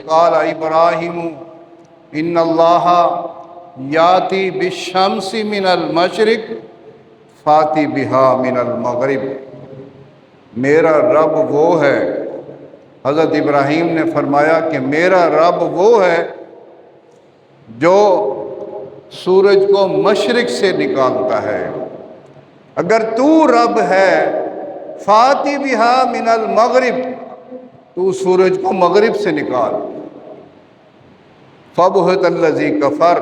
क़ाल इब्राहीम इन्नल्लाह याती बिश्शम्सि मिनल मशरिक फाती बिहा मिनल मगरिब। मेरा रब वो है, हज़रत इब्राहीम ने फरमाया कि मेरा रब वो है जो सूरज को मशरिक से निकालता है। अगर तू रब है फाती बिहा मिनल मगरिब, तू सूरज को मगरिब से निकाल। फबुहतल्लज़ी कफ़र,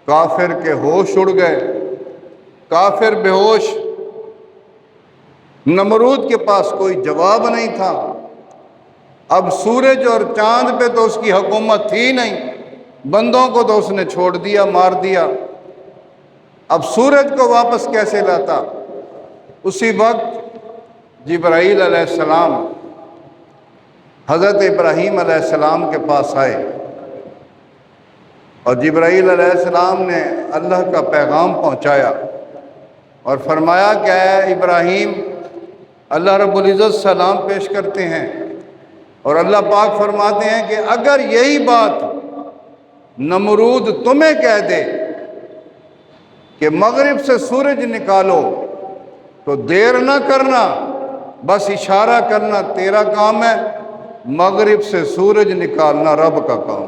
काफिर के होश उड़ गए, काफिर बेहोश। नमरूद के पास कोई जवाब नहीं था। अब सूरज और चांद पे तो उसकी हुकूमत थी नहीं, बंदों को तो उसने छोड़ दिया, मार दिया। अब सूरज को वापस कैसे लाता? उसी वक्त जिब्राईल अलैहिस्सलाम हज़रत इब्राहीम अलैहिस्सलाम के पास आए और जिब्राईल अलैहिस्सलाम ने अल्लाह का पैगाम पहुंचाया और फरमाया कि ऐ इब्राहीम, अल्लाह रब्बुल इज़्ज़त सलाम पेश करते हैं और अल्लाह पाक फरमाते हैं कि अगर यही बात नमरूद तुम्हें कह दे कि मगरिब से सूरज निकालो तो देर ना करना, बस इशारा करना तेरा काम है, मगरिब से सूरज निकालना रब का काम।